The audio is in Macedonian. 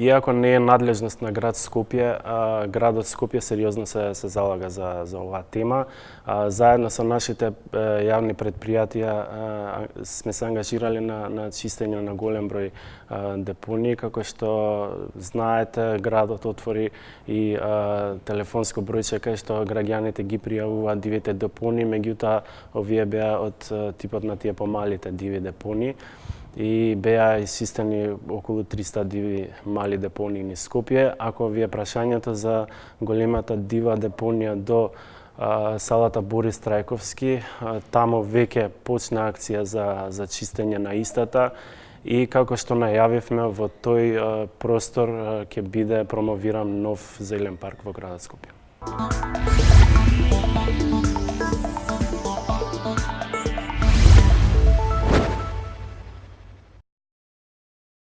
Иако не е надлежност на град Скопје, градот Скопје сериозно се залага за оваа тема. Заедно со нашите јавни предпријатија сме се ангажирали на чистење на голем број депонии, како што знаете, градот отвори и телефонско бројче кај што граѓаните ги пријавуваат дивите депонии, меѓутоа овие беа од типот на тие помалите диви депонии и беа исчистени околу 300 диви мали депонии низ Скопје. Ако ви е прашањето за големата дива депонија до салата Борис Трајковски, таму веќе почна акција за чистење на истата и како што најавивме, во тој простор ќе биде промовиран нов зелен парк во градот Скопје.